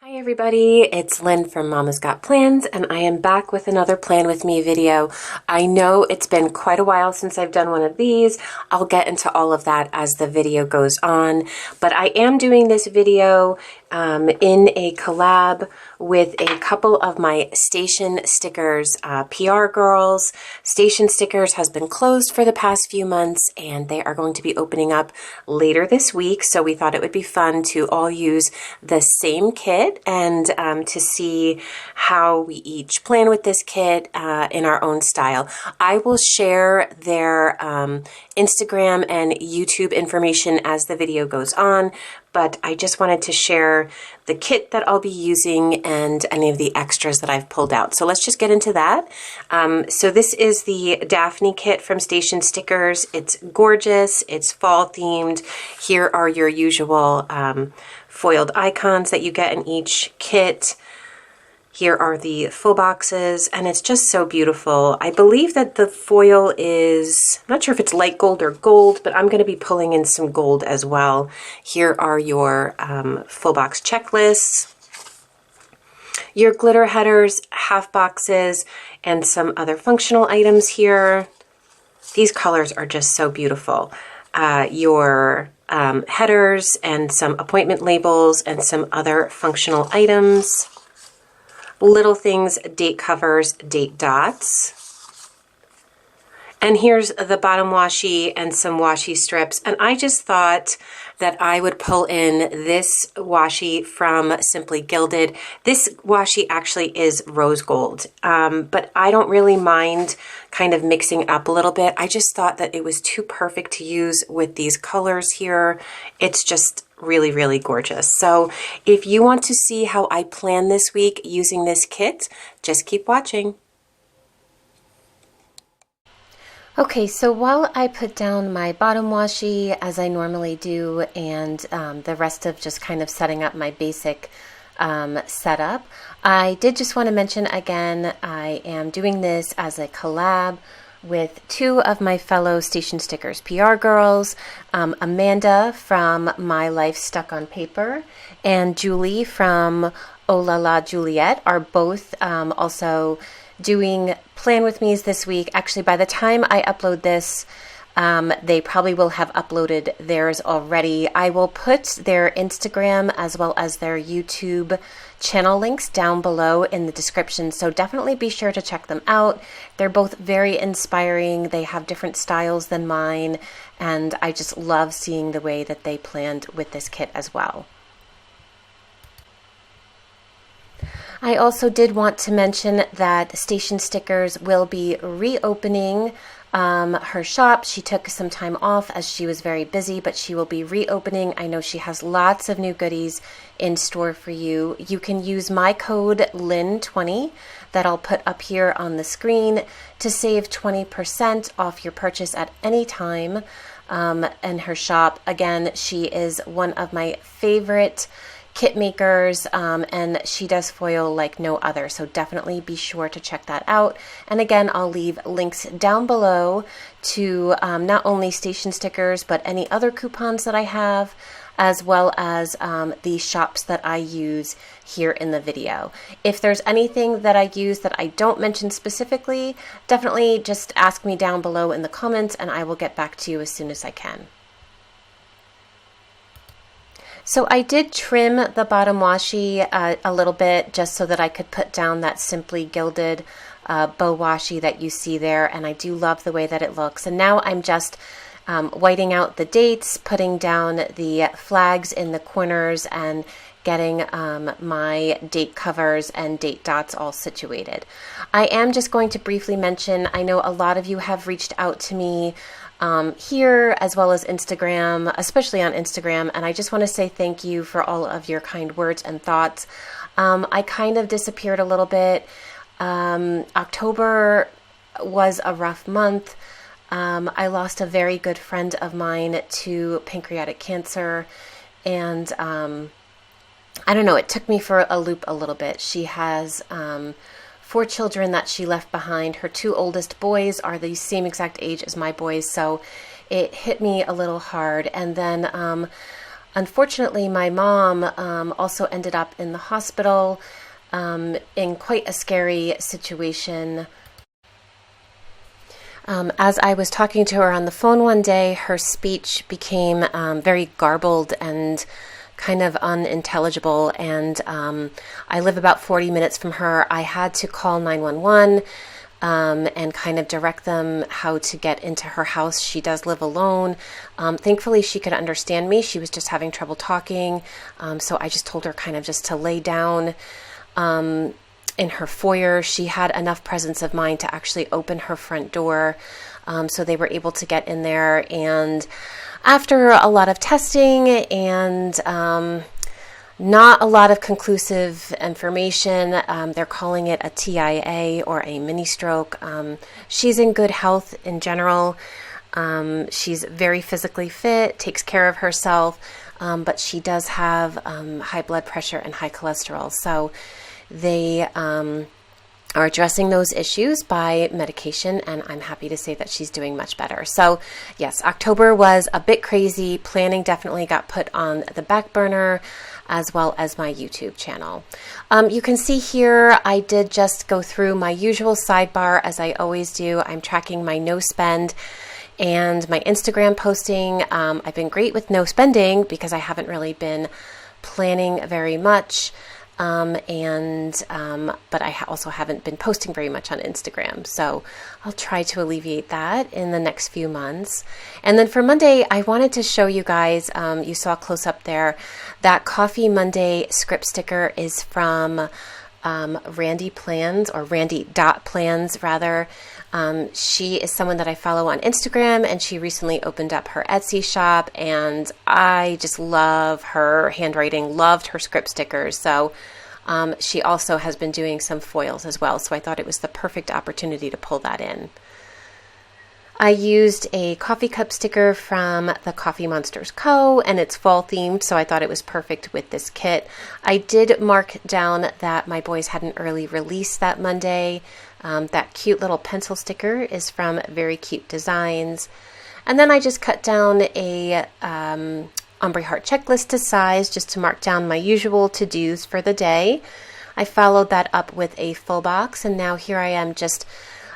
Hi everybody, it's Lynn from Mamas.got.plans, and I am back with another Plan With Me video. I know it's been quite a while since I've done one of these. I'll get into all of that as the video goes on, but I am doing this video in a collab with a couple of my Station Stickers PR girls. Station Stickers has been closed for the past few months, and they are going to be opening up later this week, so we thought it would be fun to all use the same kit and to see how we each plan with this kit in our own style. I will share their Instagram and YouTube information as the video goes on, but I just wanted to share the kit that I'll be using and any of the extras that I've pulled out. So let's just get into that. So this is the Daphne kit from Station Stickers. It's gorgeous. It's fall themed. Here are your usual foiled icons that you get in each kit. Here are the full boxes, and it's just so beautiful. I believe that the foil is, I'm not sure if it's light gold or gold, but I'm going to be pulling in some gold as well. Here are your full box checklists, your glitter headers, half boxes, and some other functional items here. These colors are just so beautiful. Your headers and some appointment labels and some other functional items. Little things, date covers, date dots. And here's the bottom washi and some washi strips. And I just thought that I would pull in this washi from Simply Gilded. This washi actually is rose gold, but I don't really mind kind of mixing up a little bit. I just thought that it was too perfect to use with these colors here. It's just really, really gorgeous. So if you want to see how I plan this week using this kit, just keep watching. Okay, so while I put down my bottom washi as I normally do, and the rest of just kind of setting up my basic setup, I did just want to mention again, I am doing this as a collab with two of my fellow Station Stickers PR girls, Amanda from MyLifeStuckOnPaper and Juli from ohlalajuliet are both also doing Plan With Me's this week. Actually, by the time I upload this, they probably will have uploaded theirs already. I will put their Instagram as well as their YouTube channel links down below in the description, so definitely be sure to check them out. They're both very inspiring. They have different styles than mine, and I just love seeing the way that they planned with this kit as well. I also did want to mention that Station Stickers will be reopening her shop. She took some time off as she was very busy, but she will be reopening. I know she has lots of new goodies in store for you. You can use my code LYN20 that I'll put up here on the screen to save 20% off your purchase at any time in her shop. Again, she is one of my favorite kit makers, and she does foil like no other, so definitely be sure to check that out. And again, I'll leave links down below to not only Station Stickers but any other coupons that I have, as well as the shops that I use here in the video. If there's anything that I use that I don't mention specifically, definitely just ask me down below in the comments and I will get back to you as soon as I can. So I did trim the bottom washi a little bit just so that I could put down that Simply Gilded bow washi that you see there, and I do love the way that it looks. And now I'm just whiting out the dates, putting down the flags in the corners, and getting my date covers and date dots all situated. I am just going to briefly mention, I know a lot of you have reached out to me here as well as Instagram, especially on Instagram, and I just want to say thank you for all of your kind words and thoughts. I kind of disappeared a little bit. October was a rough month. I lost a very good friend of mine to pancreatic cancer, and I don't know, it took me for a loop a little bit. She has 4 children that she left behind. Her 2 oldest boys are the same exact age as my boys, so it hit me a little hard. And then Unfortunately, my mom also ended up in the hospital in quite a scary situation. As I was talking to her on the phone one day, her speech became very garbled and kind of unintelligible, and I live about 40 minutes from her. I had to call 911 and kind of direct them how to get into her house. She does live alone. Thankfully, she could understand me. She was just having trouble talking, so I just told her kind of just to lay down in her foyer. She had enough presence of mind to actually open her front door, so they were able to get in there. And after a lot of testing and not a lot of conclusive information, they're calling it a TIA or a mini stroke. She's in good health in general. She's very physically fit, takes care of herself, but she does have high blood pressure and high cholesterol. So they are addressing those issues by medication, and I'm happy to say that she's doing much better. So yes, October was a bit crazy. Planning definitely got put on the back burner, as well as my YouTube channel. You can see here, I did just go through my usual sidebar as I always do. I'm tracking my no spend and my Instagram posting. I've been great with no spending because I haven't really been planning very much. But I also haven't been posting very much on Instagram. So I'll try to alleviate that in the next few months. And then for Monday, I wanted to show you guys, you saw close up there, that Coffee Monday script sticker is from Randy.plans rather. She is someone that I follow on Instagram, and she recently opened up her Etsy shop, and I just love her handwriting, loved her script stickers. So she also has been doing some foils as well, so I thought it was the perfect opportunity to pull that in. I used a coffee cup sticker from the Coffee Monsters Co., and it's fall themed, so I thought it was perfect with this kit. I did mark down that my boys had an early release that Monday. That cute little pencil sticker is from Very Cute Designs. And then I just cut down a ombre heart checklist to size just to mark down my usual to-dos for the day. I followed that up with a full box, and now here I am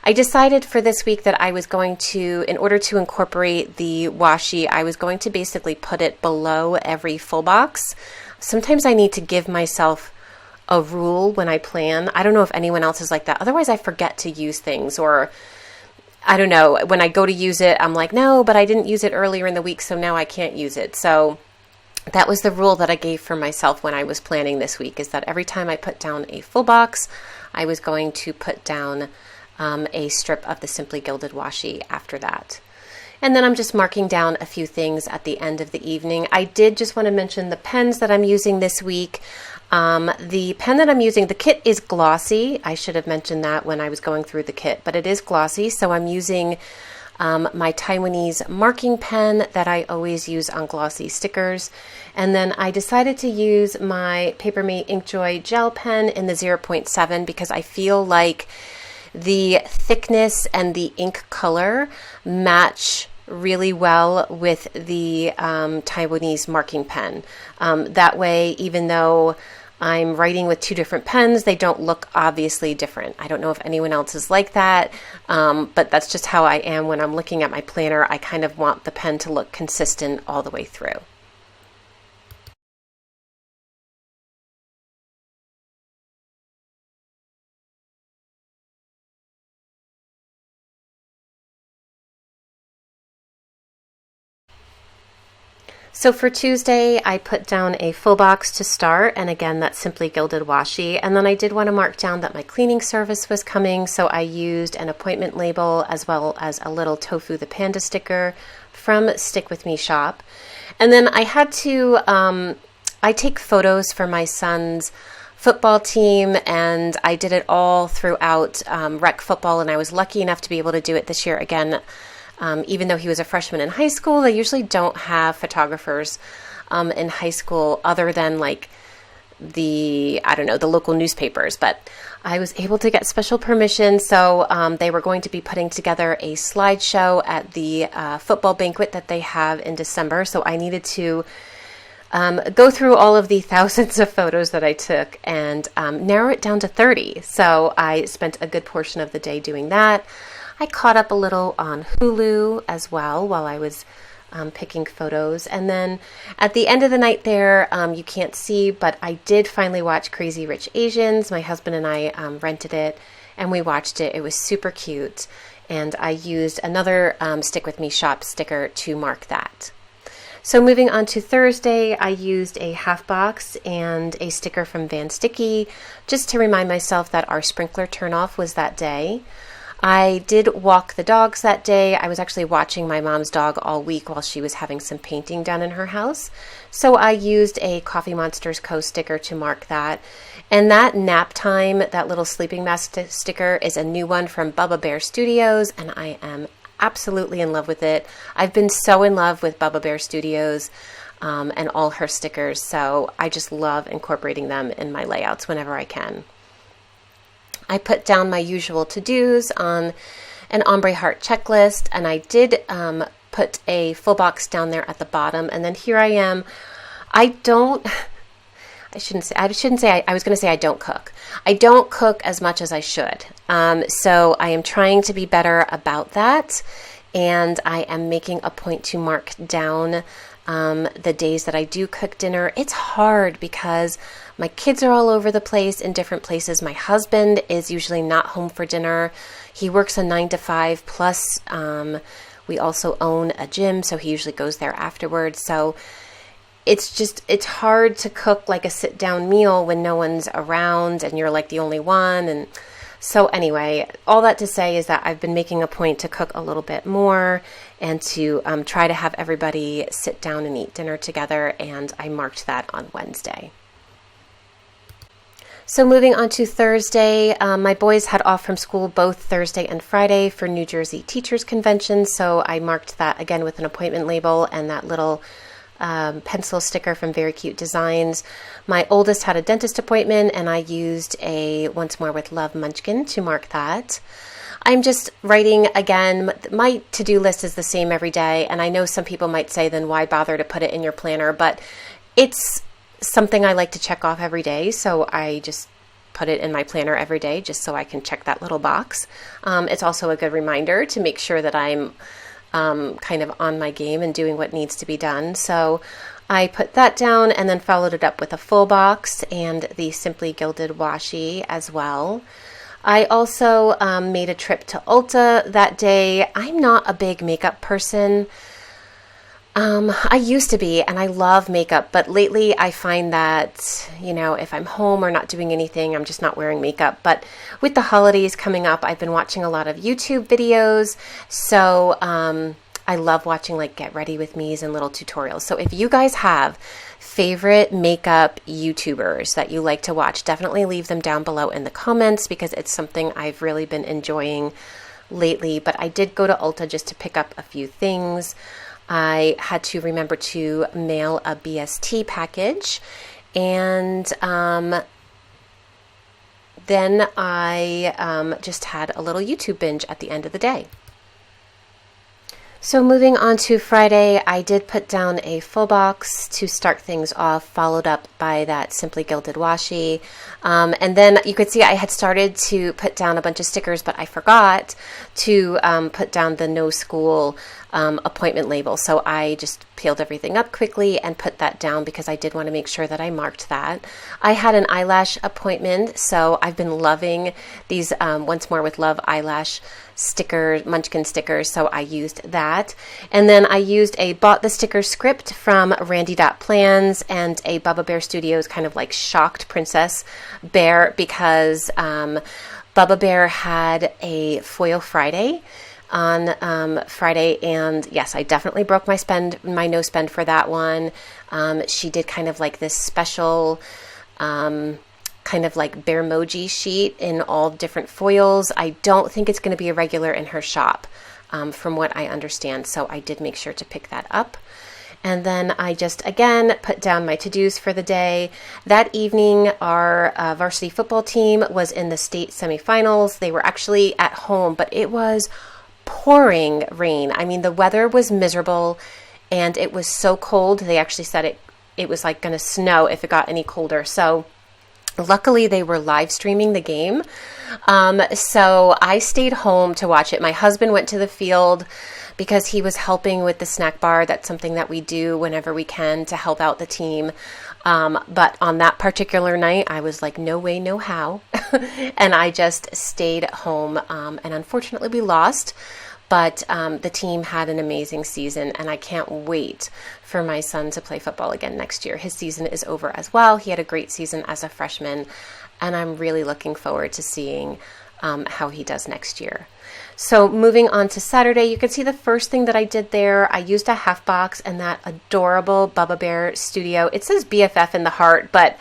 I decided for this week that I was going to, in order to incorporate the washi, I was going to basically put it below every full box. Sometimes I need to give myself a rule when I plan. I don't know if anyone else is like that. Otherwise, I forget to use things, or I don't know, when I go to use it, I'm like, no, but I didn't use it earlier in the week, so now I can't use it. So that was the rule that I gave for myself when I was planning this week, is that every time I put down a full box, I was going to put down a strip of the Simply Gilded washi after that. And then I'm just marking down a few things at the end of the evening. I did just want to mention the pens that I'm using this week. The pen that I'm using, the kit is glossy. I should have mentioned that when I was going through the kit, but it is glossy. So I'm using my Taiwanese marking pen that I always use on glossy stickers. And then I decided to use my Papermate Inkjoy gel pen in the 0.7 because I feel like the thickness and the ink color match really well with the Taiwanese marking pen. That way, even though I'm writing with two different pens, they don't look obviously different. I don't know if anyone else is like that, but that's just how I am when I'm looking at my planner. I kind of want the pen to look consistent all the way through. So for Tuesday, I put down a full box to start, and again, that's Simply Gilded washi. And then I did want to mark down that my cleaning service was coming, so I used an appointment label as well as a little Tofu the Panda sticker from Stick With Me shop. And then I had to, I take photos for my son's football team, and I did it all throughout rec football, and I was lucky enough to be able to do it this year again. Even though he was a freshman in high school, they usually don't have photographers in high school other than like the local newspapers. But I was able to get special permission, so they were going to be putting together a slideshow at the football banquet that they have in December. So I needed to go through all of the thousands of photos that I took and narrow it down to 30. So I spent a good portion of the day doing that. I caught up a little on Hulu as well while I was picking photos. And then at the end of the night there, you can't see, but I did finally watch Crazy Rich Asians. My husband and I rented it and we watched it. It was super cute. And I used another Stick With Me shop sticker to mark that. So moving on to Thursday, I used a half box and a sticker from Van Sticky just to remind myself that our sprinkler turnoff was that day. I did walk the dogs that day. I was actually watching my mom's dog all week while she was having some painting done in her house. So I used a Coffee Monsters Co. sticker to mark that. And that nap time, that little sleeping mask sticker is a new one from Bubba Bear Studios, and I am absolutely in love with it. I've been so in love with Bubba Bear Studios and all her stickers, so I just love incorporating them in my layouts whenever I can. I put down my usual to-dos on an ombre heart checklist, and I did put a full box down there at the bottom, and then here I am. I was going to say I don't cook. I don't cook as much as I should. So I am trying to be better about that. And I am making a point to mark down the days that I do cook dinner. It's hard because my kids are all over the place in different places. My husband is usually not home for dinner. He works a 9 to 5 plus we also own a gym, so he usually goes there afterwards. So it's hard to cook like a sit down meal when no one's around and you're like the only one. And so anyway, all that to say is that I've been making a point to cook a little bit more and to try to have everybody sit down and eat dinner together. And I marked that on Wednesday. So moving on to Thursday, my boys had off from school both Thursday and Friday for New Jersey Teachers Convention. So I marked that again with an appointment label and that little pencil sticker from Very Cute Designs. My oldest had a dentist appointment and I used a Once More with Love munchkin to mark that. I'm just writing again. My to-do list is the same every day, and I know some people might say, then why bother to put it in your planner? But it's something I like to check off every day, so I just put it in my planner every day just so I can check that little box. It's also a good reminder to make sure that I'm kind of on my game and doing what needs to be done. So I put that down and then followed it up with a full box and the Simply Gilded washi as well. I also made a trip to Ulta that day. I'm not a big makeup person. I used to be, and I love makeup, but lately I find that, if I'm home or not doing anything, I'm just not wearing makeup. But with the holidays coming up, I've been watching a lot of YouTube videos. So I love watching like Get Ready With Me's and little tutorials. So if you guys have favorite makeup YouTubers that you like to watch, definitely leave them down below in the comments because it's something I've really been enjoying lately. But I did go to Ulta just to pick up a few things. I had to remember to mail a BST package, and then I just had a little YouTube binge at the end of the day. So moving on to Friday, I did put down a full box to start things off, followed up by that Simply Gilded washi. And then you could see I had started to put down a bunch of stickers, but I forgot to put down the no school appointment label. So I just peeled everything up quickly and put that down because I did want to make sure that I marked that. I had an eyelash appointment, so I've been loving these Once More with Love eyelash stickers, munchkin stickers, so I used that. And then I used a Bought the Sticker script from Randy.plans and a Bubba Bear Studios kind of like shocked princess bear because Bubba Bear had a foil Friday on Friday, and yes, I definitely broke my no spend for that one. She did kind of like this special kind of like Bearmoji sheet in all different foils. I don't think it's going to be a regular in her shop from what I understand, so I did make sure to pick that up. And then I just, again, put down my to-dos for the day. That evening, our varsity football team was in the state semifinals. They were actually at home, but it was pouring rain. I mean, the weather was miserable, and it was so cold. They actually said it was like going to snow if it got any colder. So luckily they were live streaming the game. So I stayed home to watch it. My husband went to the field because he was helping with the snack bar. That's something that we do whenever we can to help out the team. But on that particular night, I was like, no way, no how. And I just stayed home. And unfortunately we lost. But the team had an amazing season, and I can't wait for my son to play football again next year. His season is over as well. He had a great season as a freshman, and I'm really looking forward to seeing how he does next year. So moving on to Saturday, you can see the first thing that I did there. I used a half box and that adorable Bubba Bear Studio. It says BFF in the heart, but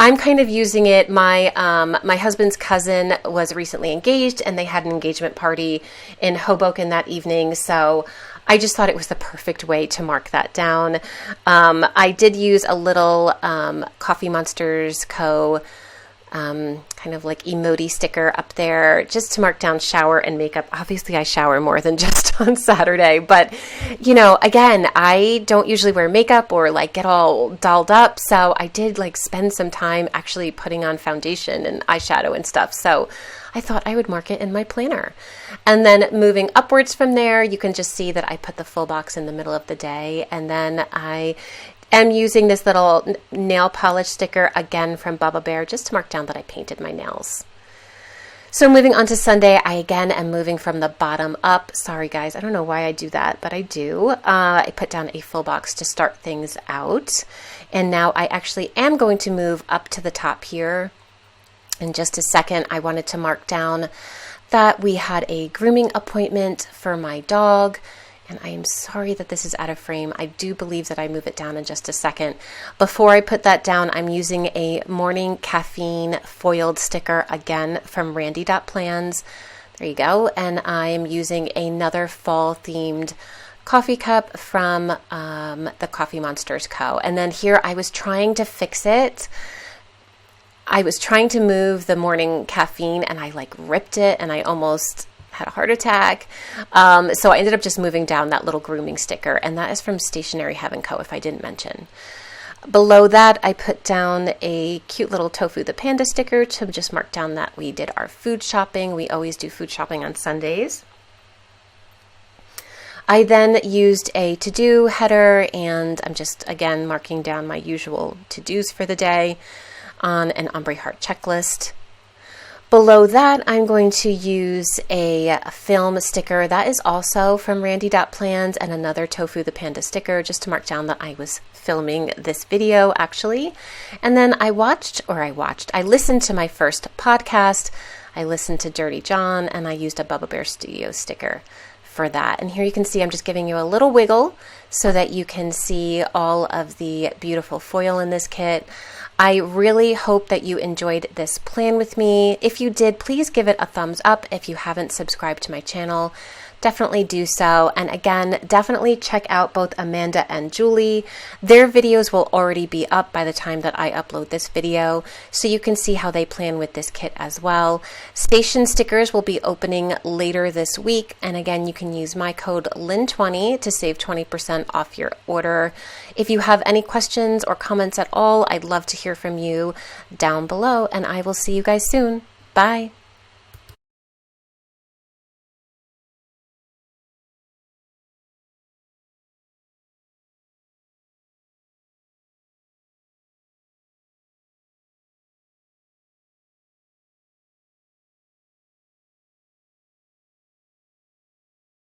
I'm kind of using it. My husband's cousin was recently engaged, and they had an engagement party in Hoboken that evening. So I just thought it was the perfect way to mark that down. I did use a little Coffee Monsters Co. Kind of like emoji sticker up there just to mark down shower and makeup. Obviously I shower more than just on Saturday, but you know, again, I don't usually wear makeup or like get all dolled up. So I did like spend some time actually putting on foundation and eyeshadow and stuff. So I thought I would mark it in my planner. And then moving upwards from there, you can just see that I put the full box in the middle of the day. And then I'm using this little nail polish sticker again from Bubba Bear just to mark down that I painted my nails. So moving on to Sunday, I again am moving from the bottom up. Sorry guys, I don't know why I do that, but I do. I put down a full box to start things out. And now I actually am going to move up to the top here. In just a second, I wanted to mark down that we had a grooming appointment for my dog. And I am sorry that this is out of frame. I do believe that I move it down in just a second. Before I put that down, I'm using a morning caffeine foiled sticker again from Randy.plans. There you go. And I'm using another fall themed coffee cup from the Coffee Monsters Co. And then here I was trying to fix it. I was trying to move the morning caffeine and I like ripped it and I almost had a heart attack. So I ended up just moving down that little grooming sticker, and that is from Stationery Heaven Co. if I didn't mention. Below that, I put down a cute little Tofu the Panda sticker to just mark down that we did our food shopping. We always do food shopping on Sundays. I then used a to-do header, and I'm just, again, marking down my usual to-dos for the day on an ombre heart checklist. Below that, I'm going to use a film sticker. That is also from Randy.plans and another Tofu the Panda sticker just to mark down that I was filming this video actually. And then I listened to my first podcast. I listened to Dirty John and I used a Bubba Bear Studio sticker for that. And here you can see I'm just giving you a little wiggle so that you can see all of the beautiful foil in this kit. I really hope that you enjoyed this plan with me. If you did, please give it a thumbs up. If you haven't subscribed to my channel, definitely do so. And again, definitely check out both Amanda and Juli. Their videos will already be up by the time that I upload this video, so you can see how they plan with this kit as well. Station Stickers will be opening later this week. And again, you can use my code LYN20 to save 20% off your order. If you have any questions or comments at all, I'd love to hear from you down below, and I will see you guys soon. Bye.